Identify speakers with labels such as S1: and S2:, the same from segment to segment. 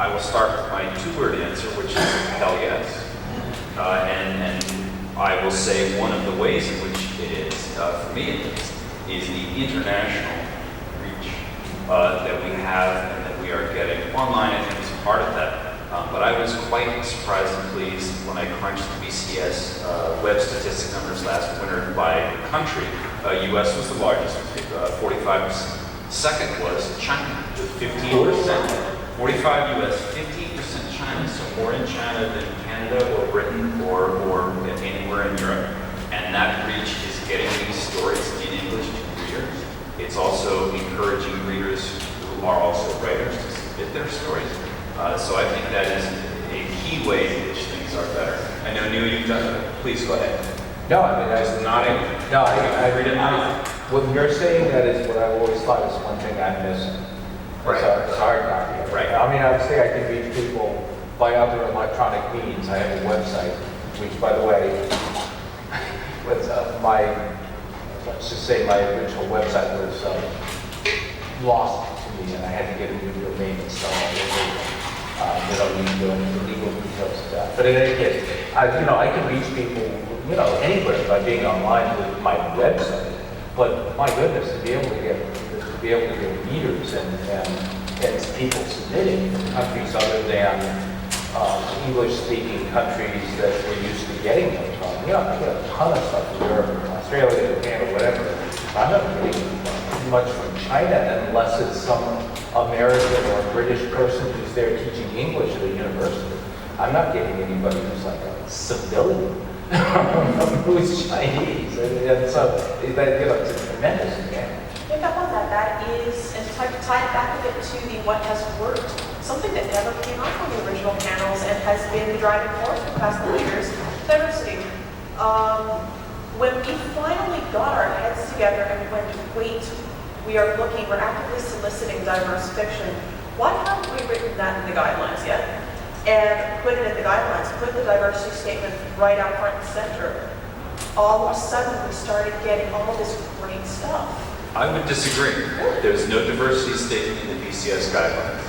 S1: I will start with my two-word answer, which is hell yes. And I will say one of the ways in which it is, for me at least, is the international reach that we have and that we are getting. Online, I think, is part of that. But I was quite surprised and pleased when I crunched the BCS web statistic numbers last winter by country. US was the largest, with 45%. Second was China, with 15%. 45 US, 15% China, so more in China than Canada or Britain or anywhere in Europe. And that reach is getting these stories in English to readers. It's also encouraging readers who are also writers to submit their stories. So I think that is a key way in which things are better. I know, Neil, you've done it. Please go ahead.
S2: No, I mean,
S1: Just nodding.
S2: no, I
S1: Read it now.
S2: When you're saying that is what I always thought is one thing I'm missing.
S1: Right.
S2: It's a hard copy.
S1: Right.
S2: I mean, I would say I can reach people by other electronic means. I have a website, which, by the way, was let's just say my original website was lost to me, and I had to get a new domain and stuff. You don't need to go into the legal details of that. But in any case, I can reach people, anywhere by being online with my website. But my goodness, to be able to get readers and people submitting from countries other than English-speaking countries that we're used to getting them from. I get a ton of stuff from Europe, or Australia, Japan, or whatever. I'm not getting much from China unless it's some American or British person who's there teaching English at a university. I'm not getting anybody who's like a civilian who's Chinese. And so, it's a tremendous advantage.
S3: Pick up on that. That is, and to tie it back a bit to the what has worked, something that never came up on the original panels and has been the driving force for the past couple years, diversity. When we finally got our heads together and went, wait, we're actively soliciting diverse fiction. Why haven't we written that in the guidelines yet? And put it in the guidelines, put the diversity statement right out front and center. All of a sudden, we started getting all this great stuff.
S1: I would disagree. There's no diversity statement in the BCS guidelines.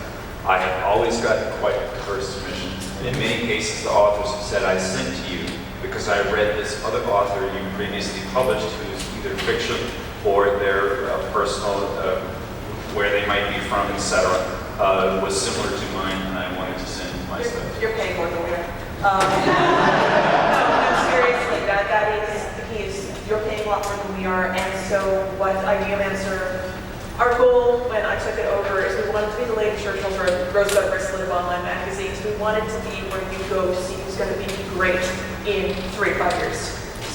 S1: I have always gotten quite diverse submissions. And in many cases, the authors have said, I sent to you because I read this other author you previously published who's either fiction or their personal, where they might be from, etc., was similar to mine, and I wanted to send my stuff.
S3: You're paying more than we are. No, seriously, that is the key. You're paying a lot more than we are, and so what IBM answer, our goal when I took it over is we wanted to be the Lady Churchill for Roosevelt Bristol of online magazines. We wanted to be where you go to see who's going to be great in 3 or 5 years.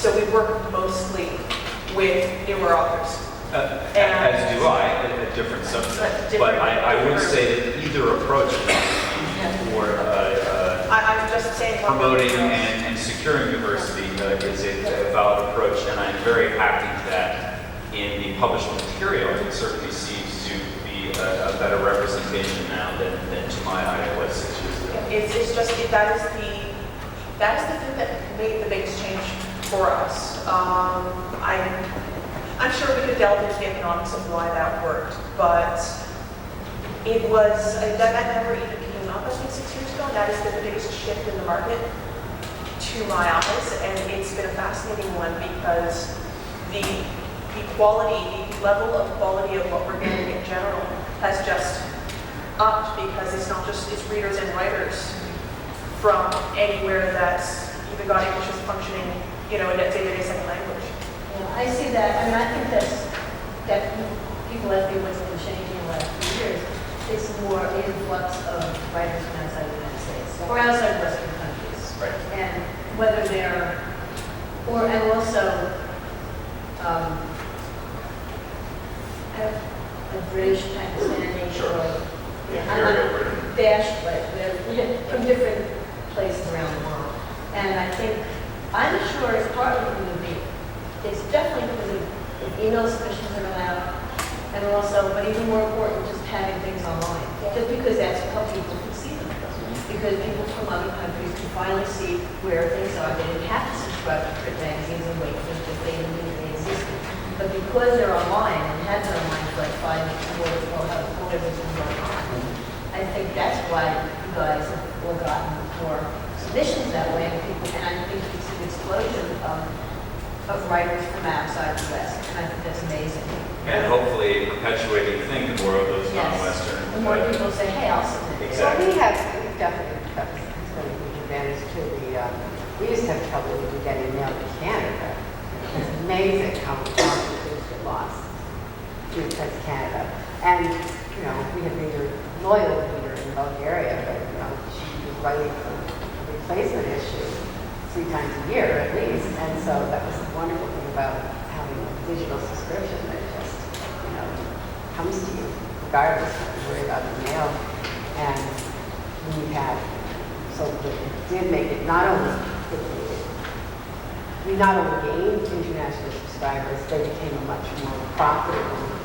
S3: So we work mostly with newer authors.
S1: As do I, at different subsets. But I would say that either approach for
S3: I'm just saying
S1: promoting and securing diversity is a valid approach, and I'm very happy that in the published material it certainly seems to be a better representation now than to my iOS 6 years ago.
S3: It's just that is the thing that made the biggest change for us. I'm sure we could delve into the economics of why that worked, but it was that never even came up I think 6 years ago. And that has been the biggest shift in the market to my eyes, and it's been a fascinating one because the quality, the level of quality of what we're getting in general has just upped because it's not just it's readers and writers from anywhere that's even got English as functioning, in a day-to-day second language.
S4: Yeah, I see that. I mean, I think that people have been what's been changing in the last few years. It's more influx of writers from outside the United States or outside Western countries.
S1: Right.
S4: And whether they're, and also a British, Pakistani,
S1: Sure.
S4: or
S1: Imperial
S4: dash, but they're from different places around the world. And I think, I'm not sure it's partly going to be, it's definitely because of email submissions are allowed, and also, but even more important, just having things online. Just because that's how people can see them. Because people from other countries can finally see where things are. They didn't have to subscribe to print magazines and wait for them if they even knew they existed. But because they're online and have been online for like 5 years or however it's been going on, I think that's why guys have all gotten more submissions that way, and I think it's an explosion of writers from outside the West, and I think that's amazing.
S1: And hopefully a perpetuating thing, the more of those
S4: Yes.
S1: non-Western.
S4: The more people say, hey, I'll submit.
S3: So
S1: Exactly.
S3: we have definitely got this a huge advantage too. We used to have trouble with getting mail to Canada. It's amazing how many things get lost because Canada. And, you know, we have a loyal reader in Bulgaria, but, you know, she was writing for a replacement issue 3 times a year at least. And so that was the wonderful thing about having a digital subscription that just, you know, comes to you regardless of you worry about the mail. And we had, so it did make it not only, we not only gained international subscribers, they became a much more profitable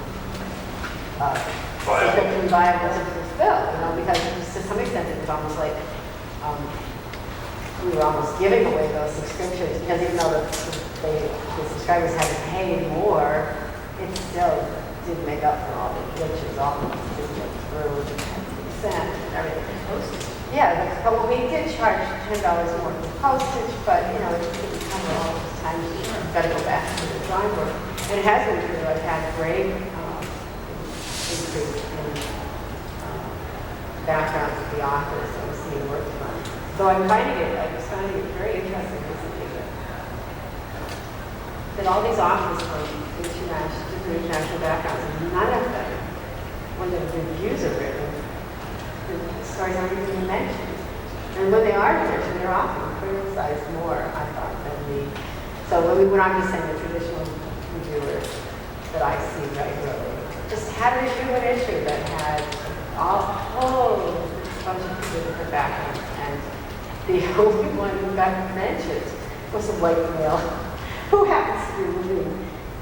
S3: subscription viable to fulfill, you know, because to some extent it was almost like we were almost giving away those subscriptions because even though the subscribers had to pay more, it still didn't make up for all the glitches, all the didn't get through the 10% and everything. Yeah, but we did charge $10 more for postage, but you know, it didn't cover all those times. You've got to go back to the drawing board. And it has been true. I've had great increase in backgrounds of the authors that I'm seeing work from. So I was finding it very interesting recently that all these authors from international backgrounds, and none of them, when the reviews are written, the stories aren't even mentioned. And when they are mentioned, they're often criticized more, I thought, than so when I'm just saying the traditional reviewers that I see regularly, just had an issue that had a bunch of people with different backgrounds, and the only one who got mentioned was a white male who happens to be living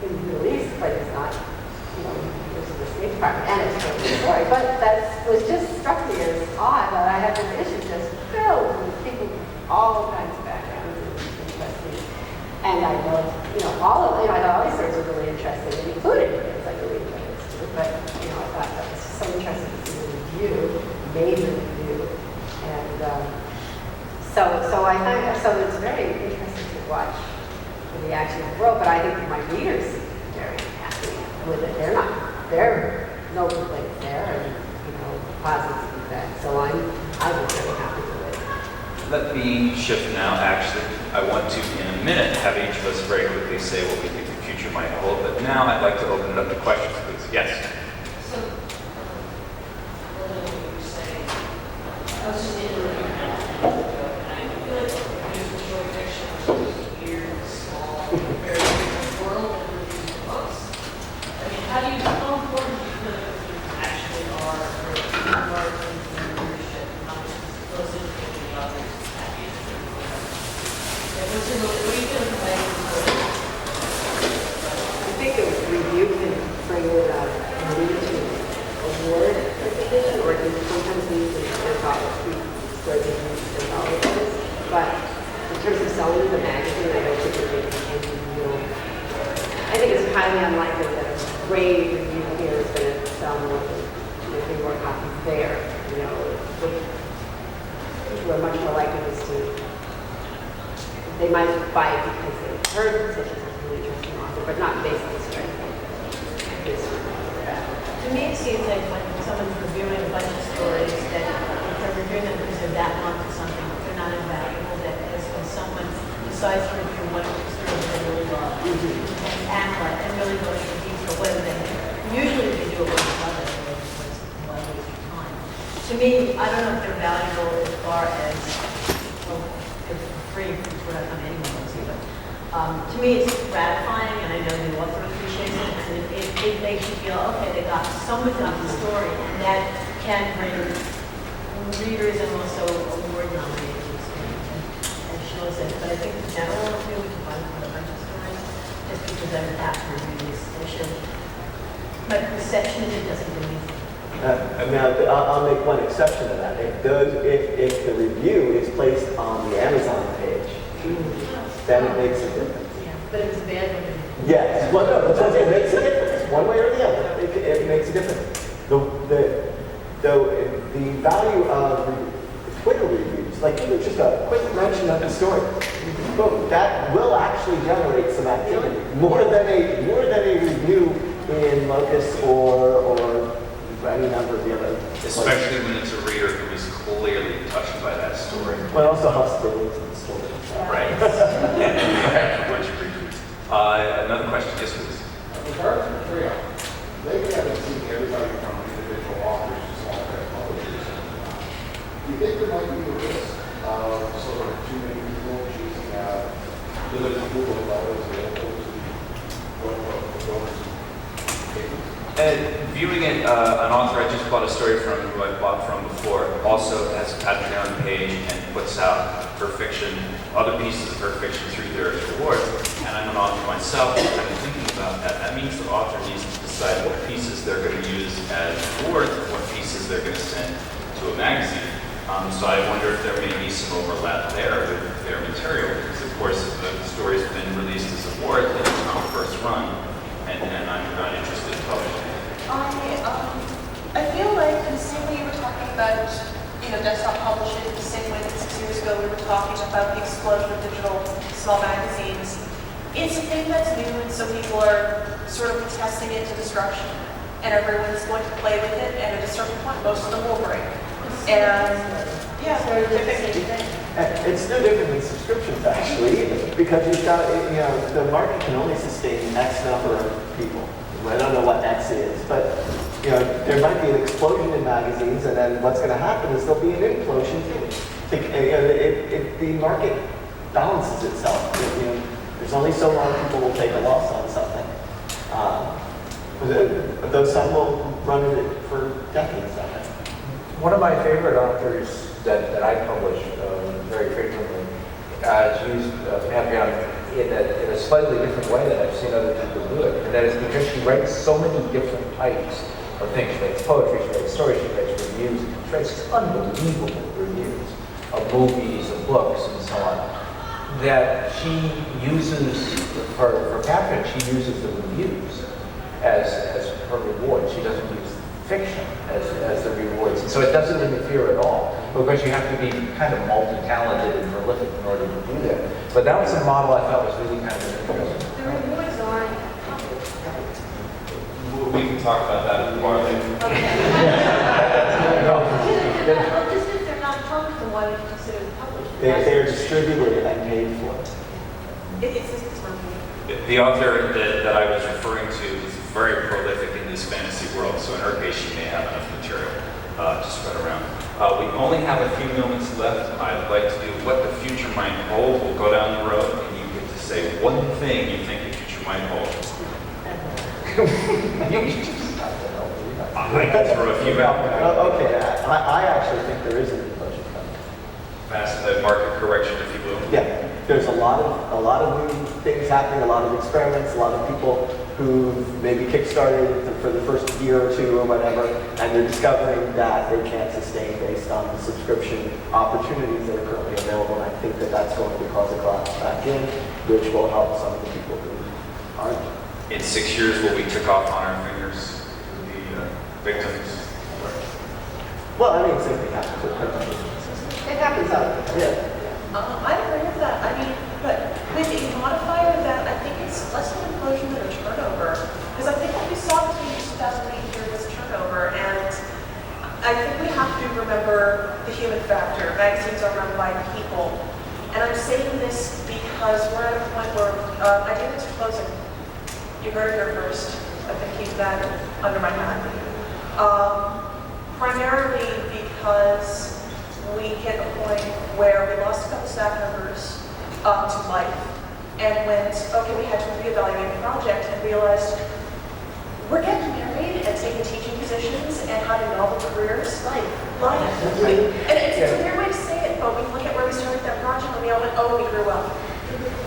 S3: in the Middle East, but is not, you know, he was in the State Department, and it's a different story. But that was just struck me as odd that I had this issue just filled with people with all kinds of backgrounds and interesting. And I know, you know, I thought all these stories were really interesting, and including things I really enjoyed too. But, you know, I thought that was so interesting to see the review, major review. And so I find, so it's very interesting to watch the reaction of the world, but I think my readers seem very happy with it. They're no complaints there, and, you know, positive feedback. So I was very happy with it.
S1: Let me shift now. Actually, I want to, in a minute, have each of us very quickly say what we think the future might hold. But now I'd like to open it up to questions, please. Yes?
S5: So, what you were saying, I was just in a review panel, and I feel like reviews for short fiction are this weird, small, very different world than reviews for books. I mean, how important do you feel like reviews actually are for marketing and readership, not just those individual authors happy and what do you feel like the way
S3: I think a review can bring in a lead to award recognition, or it can sometimes lead to $10 but in terms of selling the magazine, I don't think it makes any real. I think it's highly unlikely that a great review here is going to sell more than more copies there. You know, people are much more likely to. They might buy it because they've heard such a really interesting author, but not based on the strength of history.
S4: To me, it seems like when someone's reviewing a bunch of stories, that if they're reviewing them because they're that month or something, they're not invaluable, that as when someone decides to review one story they really love, and analyze, and really go into detail, whether they, usually they do it with others, or it's why waste your time. To me, I don't know if they're valuable as far as, well, it's free, it's what I come anyone to, but to me, it's gratifying, and I know the author appreciates it, and it makes you feel, okay, they got someone got the story, and that can bring readers and also award nominations, and shows it. But I think the general review, we can find a bunch of stories, just because I'm after reading this issue. My perception is it doesn't do anything.
S6: Now, I'll make one exception to that. If the review is placed on the Amazon page, then it makes a difference.
S4: Yeah, but it's a bad one.
S6: Yes, well, no, that's what I'm saying. It makes a difference, one way or the other. It makes a difference. The value of like even just a quick mention of the story, boom, that will actually generate some activity, more than a review in Locus or any number of the other places.
S1: Especially when it's a reader who is clearly touched by that story.
S6: But also helps the rules of the story.
S1: Right. And a bunch of retweets. Another question, yes, please.
S7: With regards to Trail, lately I've been seeing everybody from individual authors to small press publishers. Do you think there might be a risk of sort of too many people choosing out limited Google letters available to donors and patrons?
S1: Viewing it, an author I just bought a story from who I bought from before also has a Patreon page and puts out her fiction, other pieces of her fiction through their rewards. And I'm an author myself, and I'm thinking about that. That means the author needs to decide what pieces they're going to use as rewards and what pieces they're going to send to a magazine. So I wonder if there may be some overlap there with their material, because of course if the story's been released as a award, then it's not first run, and I'm not interested in publishing.
S3: I feel like in the same way you were talking about, desktop publishing, the same way that 6 years ago we were talking about the explosion of digital small magazines, it's a thing that's new, and so people are sort of testing it to destruction, and everyone's going to play with it, and at a certain point, most of them will break. And yeah,
S6: It's no different than subscriptions, actually, because you've got, the market can only sustain X number of people. I don't know what X is, but there might be an explosion in magazines, and then what's going to happen is there'll be an implosion too. The market balances itself. There's only so long people will take a loss on something. Though some will run it for decades.
S2: One of my favorite authors that I publish very frequently has used Patreon in a slightly different way that I've seen other people do it. And that is because she writes so many different types of things. She writes poetry, she writes stories, she writes reviews. She writes unbelievable reviews of movies, of books, and so on. That she uses, for Patreon, she uses the reviews as her reward. She doesn't use fiction as the rewards. And so it doesn't interfere at all, because you have to be kind of multi-talented and prolific in order to do that. But that was a model I thought was really kind of interesting.
S4: The rewards aren't published.
S1: We can talk about that in more later.
S4: Just if they're not published, then why would you consider them published?
S6: They're distributed and paid for.
S3: it's
S1: The author that I was referring to is very prolific in this fantasy world, so in her case, she may have enough material to spread around. We only have a few moments left. I'd like to do what the future might hold. We'll go down the road, and you get to say one thing you think the future might hold. I can throw a few out.
S6: Okay, I actually think there is an implosion coming.
S1: Fast market correction, if you will.
S6: Yeah, there's a lot of new things happening, a lot of experiments, a lot of people who maybe kickstarted for the first year or two or whatever, and they're discovering that they can't sustain based on the subscription opportunities that are currently available. And I think that that's going to cause a collapse back in, which will help some of the people who aren't.
S1: In 6 years, will we tick off on our fingers the victims?
S6: Well, I mean, same thing happens with print.
S4: It happens out there.
S6: Yeah.
S3: I agree with that. I mean, but with a modifier that I think it's less of an implosion than a turnover. Because I think what we saw between 2008 here was turnover, and I think we have to remember the human factor. Magazines are run by people. And I'm saying this because we're at a point where ideas are closing. You heard it here first. I've been keeping that under my hat. Primarily because we hit a point where we lost a couple staff members to life and went, okay, we had to reevaluate the project and realized we're getting married and taking teaching positions and having novel careers. Life. And it's a weird way to say it, but we look at where we started that project and we all went, oh, we grew up.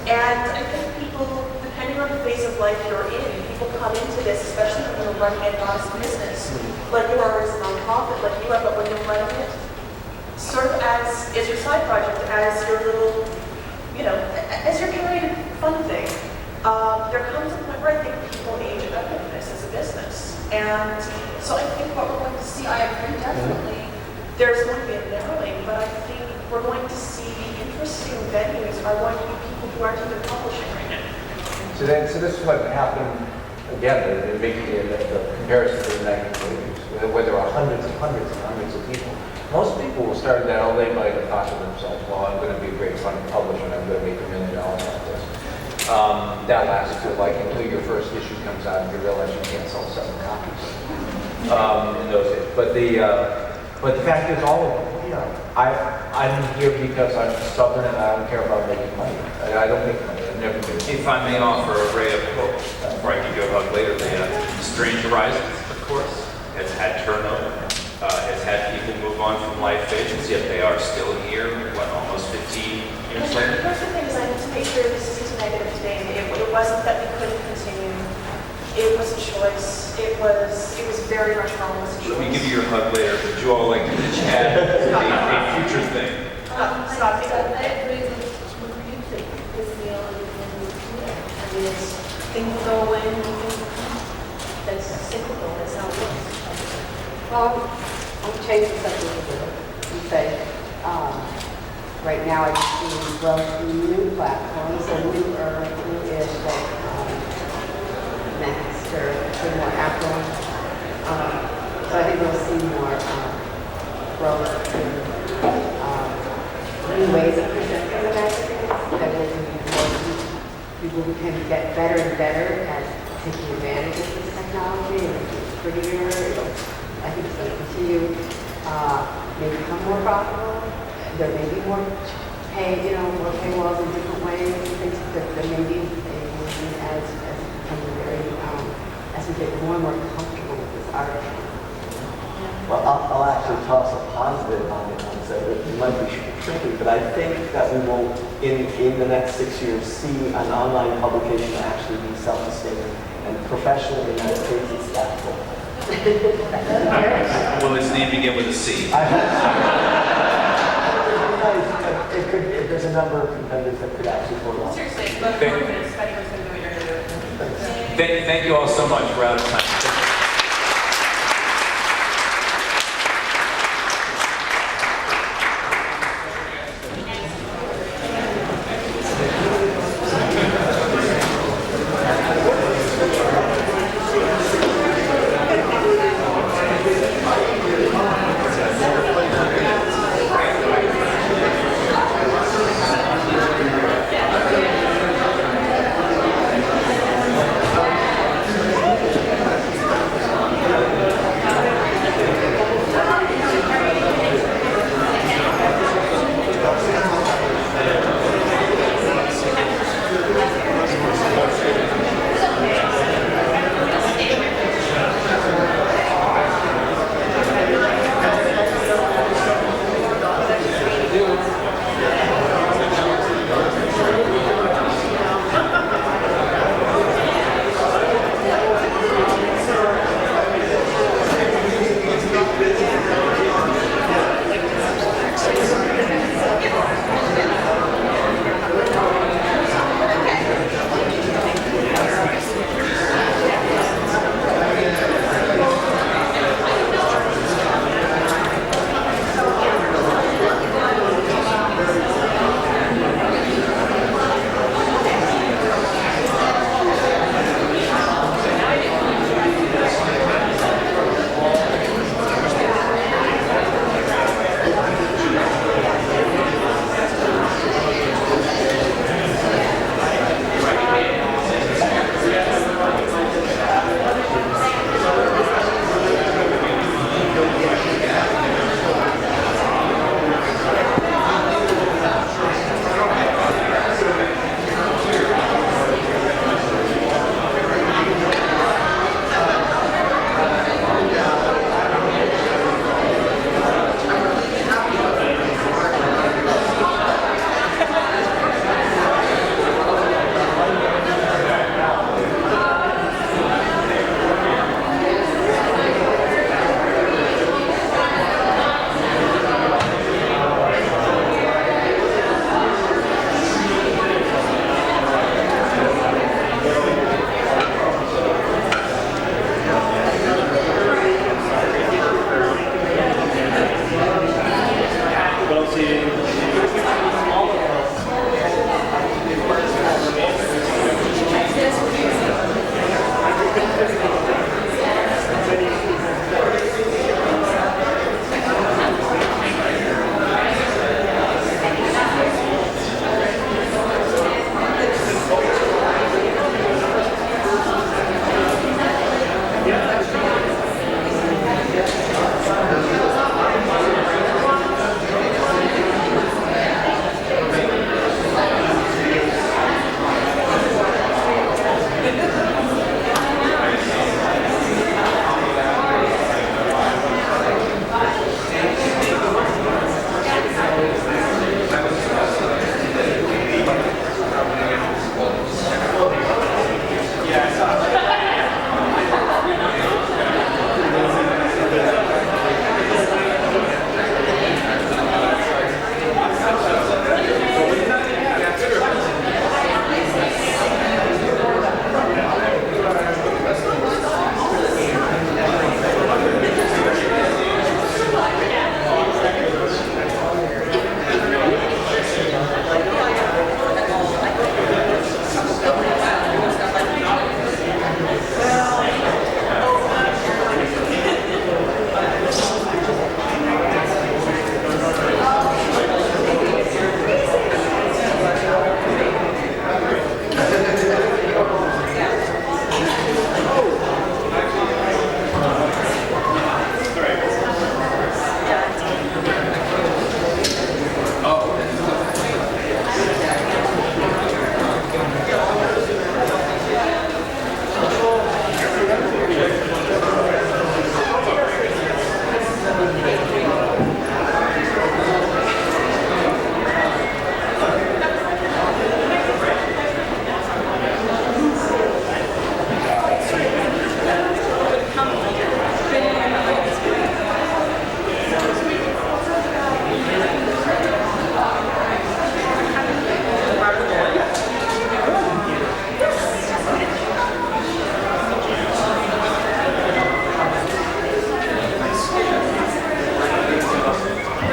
S3: And I think people, depending on the phase of life you're in, people come into this, especially when you're running an honest business, like you are as a nonprofit, like you are, but when you're running it, sort of as your side project, as your little, as your carried fun thing. There comes a point where I think people age out of this as a business. And so I think what we're going to see, I agree definitely, there's going to be a narrowing, but I think we're going to are going to be people who aren't even publishing right now.
S2: So this is what happened, again, making the comparison to the 1980s, where there are hundreds and hundreds and hundreds of people. Most people will start that all day by the thought to themselves, well, I'm going to be a great fun publisher and I'm going to make $1 million off this. That lasts till until your first issue comes out and you realize you can't sell 7 copies in those days. But the fact is, all of them, I'm here because I'm Southern and I don't care about making money. I don't make money. I've never been.
S1: If I may offer a ray of hope, before I give you a hug later, Strange Horizons, of course, has had turnover, has had people move on from life stations, yet they are still here, almost 15 years later?
S3: Here's the thing, is I need to make sure this isn't a negative thing. It wasn't that we couldn't continue. It was a choice. It was very much wrong as a choice.
S1: Let me give you your hug later. Would you all like to chat a future thing?
S3: Stop.
S4: I agree with what you think, this is the only thing. I mean, things go away and things come. That's cyclical, that's how it works.
S8: Well, I'll change the subject a little and say, right now I've seen growth in new platforms, so newer, new-ish, like Next or more affluent. So I think we'll see more growth in new ways of presenting the magazines. That will be more people who can get better and better at taking advantage of this technology and making it prettier. I think it's going to continue, may become more profitable. There may be more more paywalls in different ways. Things that maybe they will be as it becomes as we get more and more comfortable with this art.
S6: Well, I'll actually toss a positive on it and say that it might be tricky, but I think that we will, in the next 6 years, see an online publication actually be self-sustaining and professional in that case it's staffable.
S1: Will its name begin with a C?
S6: I hope so. It could, there's a number of competitors that could actually pull it off.
S3: Seriously, but confidence, if anyone's going to do what you're going to do.
S1: Thank you all so much. We're out of time.
S9: see